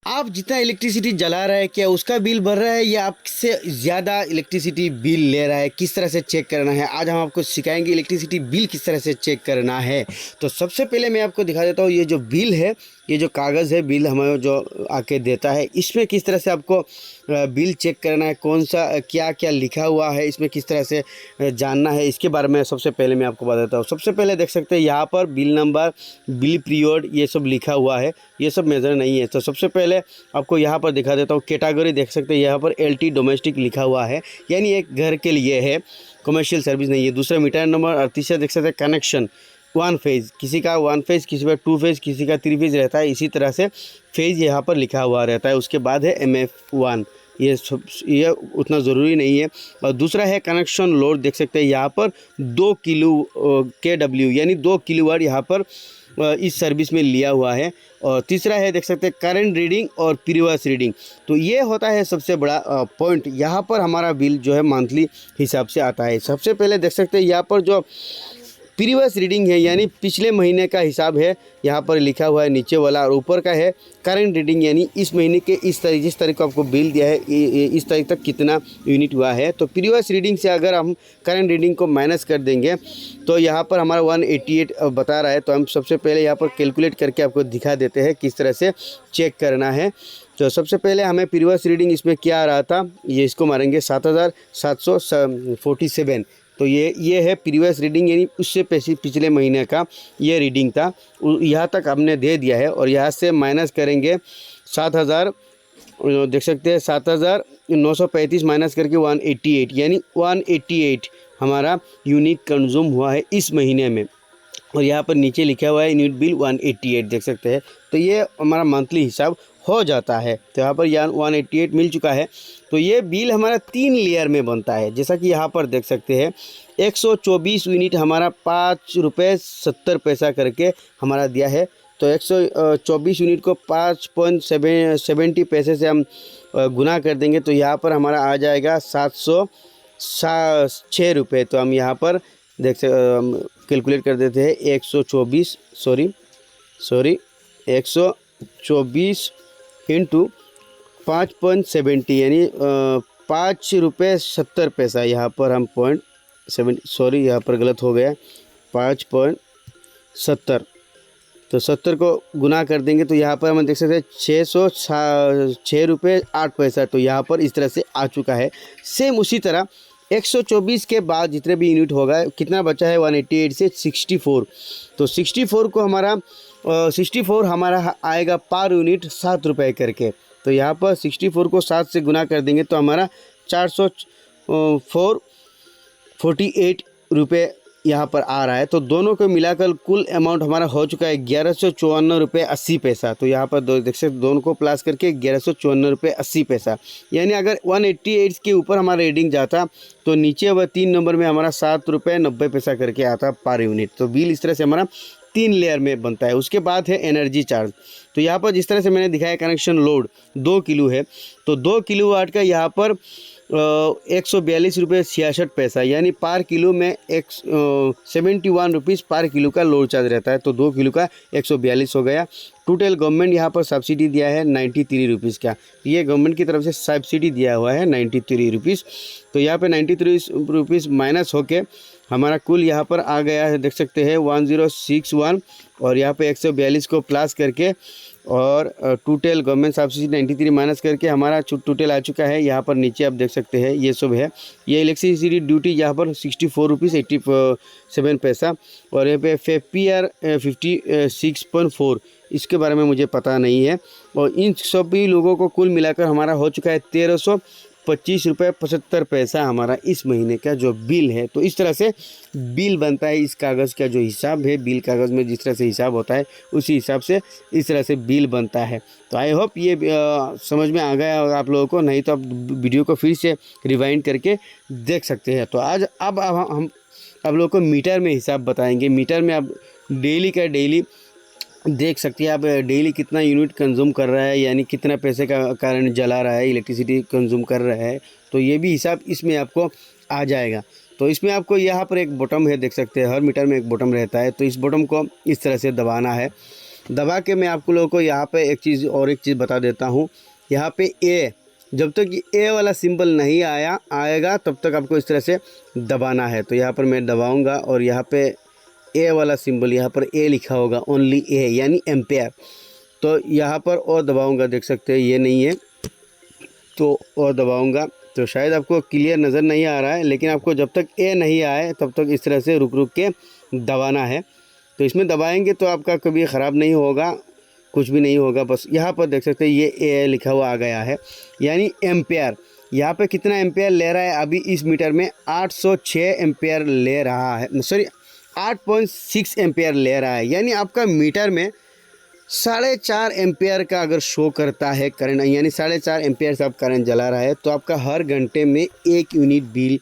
आप जितना इलेक्ट्रिसिटी जला रहे हैं क्या उसका बिल भर रहा है या आपसे ज़्यादा इलेक्ट्रिसिटी बिल ले रहा है, किस तरह से चेक करना है आज हम आपको सिखाएंगे इलेक्ट्रिसिटी बिल किस तरह से चेक करना है। तो सबसे पहले मैं आपको दिखा देता हूँ ये जो बिल है, ये जो कागज़ है बिल हमें जो आके देता है, इसमें किस तरह से आपको बिल चेक करना है, कौन सा क्या क्या लिखा हुआ है इसमें किस तरह से जानना है, इसके बारे में सबसे पहले मैं आपको बताता हूँ। सबसे पहले देख सकते हैं यहाँ पर बिल नंबर, बिल पीरियड ये सब लिखा हुआ है, ये सब मेजर नहीं है। तो सबसे पहले आपको यहाँ पर दिखा देता हूँ कैटेगरी देख सकते हैं यहाँ पर LT डोमेस्टिक लिखा हुआ है, यानी एक घर के लिए है, कमर्शियल सर्विस नहीं है। दूसरा मीटर नंबर और तीसरा देख सकते हैं कनेक्शन वन फेज़, किसी का वन फेज़, किसी का टू फेज़, किसी का थ्री फेज़ रहता है, इसी तरह से फेज़ यहाँ पर लिखा हुआ रहता है। उसके बाद है MF1, ये उतना ज़रूरी नहीं है। और दूसरा है कनेक्शन लोड देख सकते हैं यहाँ पर 2 किलो KW यानी 2 किलोवाट यहाँ पर इस सर्विस में लिया हुआ है। और तीसरा है देख सकते हैं करंट रीडिंग और प्रीवियस रीडिंग। तो ये होता है सबसे बड़ा पॉइंट, यहाँ पर हमारा बिल जो है मंथली हिसाब से आता है। सबसे पहले देख सकते हैं यहाँ पर जो प्रीवियस रीडिंग है यानी पिछले महीने का हिसाब है, यहाँ पर लिखा हुआ है नीचे वाला, और ऊपर का है करंट रीडिंग यानी इस महीने के जिस तारीख को आपको बिल दिया है इस तारीख तक कितना यूनिट हुआ है। तो प्रीवियस रीडिंग से अगर हम करंट रीडिंग को माइनस कर देंगे तो यहाँ पर हमारा 188 बता रहा है। तो हम सबसे पहले यहाँ पर कैलकुलेट करके आपको दिखा देते हैं किस तरह से चेक करना है। तो सबसे पहले हमें प्रीवियस रीडिंग इसमें क्या आ रहा था, ये इसको मारेंगे 7747। तो ये है प्रीवियस रीडिंग यानी उससे पिछले महीने का ये रीडिंग था, यहाँ तक हमने दे दिया है। और यहाँ से माइनस करेंगे 7000, देख सकते हैं 7935 माइनस करके 188 यानी 188 हमारा यूनिट कंज्यूम हुआ है इस महीने में। और यहाँ पर नीचे लिखा हुआ है यूनिट बिल 188 देख सकते हैं। तो ये हमारा मंथली हिसाब हो जाता है। तो यहाँ पर 188 मिल चुका है। तो ये बिल हमारा 3 लेयर में बनता है, जैसा कि यहाँ पर देख सकते हैं 124 यूनिट हमारा 5 रुपये 70 पैसा करके हमारा दिया है। तो 124 यूनिट को 5.70 पैसे से हम गुना कर देंगे तो यहाँ पर हमारा आ जाएगा 706 रुपये। तो हम यहाँ पर देख कैलकुलेट कर देते हैं 124 इंटू 5.70 यानी 5 रुपये 70 पैसा। यहाँ पर हम यहाँ पर गलत हो गया 5.70। तो 70 को गुना कर देंगे तो यहाँ पर हम देख सकते हैं 606 रुपये 8 पैसा। तो यहाँ पर इस तरह से आ चुका है। सेम उसी तरह 124 के बाद जितने भी यूनिट होगा कितना बचा है 188 से 64। तो 64 को हमारा 64 हमारा आएगा पर यूनिट 7 रुपये करके। तो यहाँ पर 64 को 7 से गुना कर देंगे तो हमारा 448 रुपये यहाँ पर आ रहा है। तो दोनों को मिलाकर कुल अमाउंट हमारा हो चुका है 1154 रुपये 80 पैसा। तो यहाँ पर देख सकते दोनों को प्लस करके 1154 रुपये 80 पैसा। यानी अगर 188 के ऊपर हमारा रीडिंग जाता तो नीचे वह 3 नंबर में हमारा 7 रुपये 90 पैसा करके आता पर यूनिट। तो बिल इस तरह से हमारा 3 लेयर में बनता है। उसके बाद है एनर्जी चार्ज। तो यहाँ पर जिस तरह से मैंने दिखाया कनेक्शन लोड 2 किलो है तो 2 किलोवाट का यहाँ पर 142 रुपये 66 पैसा यानी पर किलो में 71 रुपीज़ पर किलो का लोड चार्ज रहता है। तो 2 किलो का 142 हो गया। टोटल गवर्नमेंट यहाँ पर सब्सिडी दिया है 93 रुपीज़ का। ये गवर्नमेंट की तरफ से सब्सिडी दिया हुआ है 93 रुपीज़। तो यहाँ पे 93 रुपीज़ माइनस होके हमारा कुल यहाँ पर आ गया है देख सकते हैं 1061। और यहाँ पे 142 को प्लस करके और टोटल गवर्नमेंट सब्सिडी 93 माइनस करके हमारा टोटल आ चुका है। यहाँ पर नीचे आप देख सकते हैं ये सब है। ये इलेक्ट्रिसिटी ड्यूटी यहाँ पर 64 रुपीज़ 87 पैसा। और यहाँ पे FPR 56.4 इसके बारे में मुझे पता नहीं है। और इन सभी लोगों को कुल मिलाकर हमारा हो चुका है 1325 रुपये 75 पैसा हमारा इस महीने का जो बिल है। तो इस तरह से बिल बनता है। इस कागज़ का जो हिसाब है बिल कागज़ में जिस तरह से हिसाब होता है उसी हिसाब से इस तरह से बिल बनता है। तो आई होप ये समझ में आ गया आप लोगों को, नहीं तो आप वीडियो को फिर से रिवाइंड करके देख सकते हैं। तो अब हम आप लोगों को मीटर में हिसाब बताएंगे। मीटर में आप डेली का डेली देख सकते हैं आप डेली कितना यूनिट कंज्यूम कर रहा है, यानी कितना पैसे का कारण जला रहा है, इलेक्ट्रिसिटी कंज्यूम कर रहा है। तो ये भी हिसाब इसमें आपको आ जाएगा। तो इसमें आपको यहाँ पर एक बटन है देख सकते हैं, हर मीटर में एक बटन रहता है। तो इस बटन को इस तरह से दबाना है दबा के मैं आपको लोगों को यहाँ पे एक चीज़ बता देता हूँ। यहाँ पे ए, जब तक ए वाला सिंबल नहीं आएगा तब तक आपको इस तरह से दबाना है। तो यहाँ पर मैं दबाऊँगा और यहाँ पे ए वाला सिंबल, यहाँ पर ए लिखा होगा, ओनली ए यानी एम्पेयर। तो यहाँ पर और दबाऊँगा, देख सकते हैं ये नहीं है तो और दबाऊँगा तो शायद आपको क्लियर नज़र नहीं आ रहा है, लेकिन आपको जब तक ए नहीं आए तब तक इस तरह से रुक रुक के दबाना है। तो इसमें दबाएंगे तो आपका कभी ख़राब नहीं होगा, कुछ भी नहीं होगा। बस यहाँ पर देख सकते हैं ये ए लिखा हुआ आ गया है, यानी एम्पेयर। यहाँ पे कितना एम्पेयर ले रहा है अभी इस मीटर में? 806 एम्पेयर ले रहा है, सॉरी 8.6 एम्पेयर ले रहा है। यानी आपका मीटर में 4.5 एम्पेयर का अगर शो करता है करंट, यानी 4.5 एम्पेयर से आप करंट जला रहा है, तो आपका हर घंटे में 1 यूनिट बिल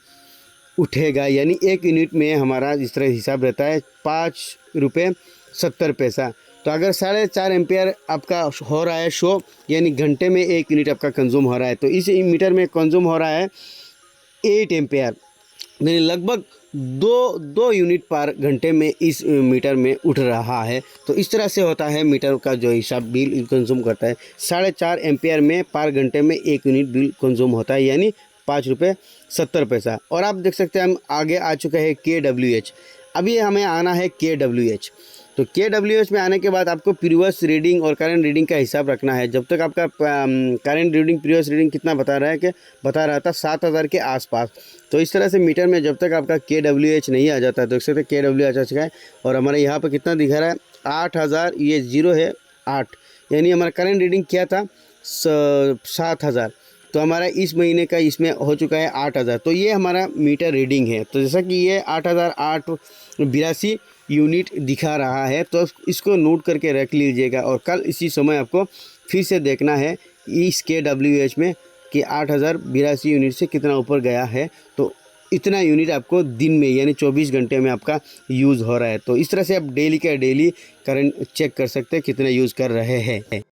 उठेगा। यानी 1 यूनिट में हमारा इस तरह हिसाब रहता है 5.70 रुपये। तो अगर 4.5 एम्पेयर आपका हो रहा है शो, यानी घंटे में 1 यूनिट आपका कंज्यूम हो रहा है, तो इस मीटर में कंज्यूम हो रहा है 8 एम्पेयर, यानी लगभग दो यूनिट पर घंटे में इस मीटर में उठ रहा है। तो इस तरह से होता है मीटर का जो हिसाब बिल कंज्यूम करता है। 4.5 एम्पेयर में पर घंटे में 1 यूनिट बिल कंज्यूम होता है, यानी 5.70 रुपये। और आप देख सकते हैं हम आगे आ चुके हैं KWH। अभी हमें आना है KWH। तो KWH में आने के बाद आपको प्रीवियस रीडिंग और करंट रीडिंग का हिसाब रखना है। जब तक आपका करंट रीडिंग, प्रीवियस रीडिंग कितना बता रहा है कि बता रहा था 7000 के आसपास। तो इस तरह से मीटर में जब तक आपका KWH नहीं आ जाता, देख सकते KWH आ चुका है और हमारे यहाँ पर कितना दिखा रहा है 8000, ये 0 है 8, यानी हमारा करंट रीडिंग क्या था 7000। तो हमारा इस महीने का इसमें हो चुका है 8000। तो ये हमारा मीटर रीडिंग है। तो जैसा कि ये 8082 यूनिट दिखा रहा है, तो इसको नोट करके रख लीजिएगा और कल इसी समय आपको फिर से देखना है इस KWH में कि 8082 यूनिट से कितना ऊपर गया है। तो इतना यूनिट आपको दिन में यानी 24 घंटे में आपका यूज़ हो रहा है। तो इस तरह से आप डेली का डेली करंट चेक कर सकते हैं कितना यूज़ कर रहे हैं।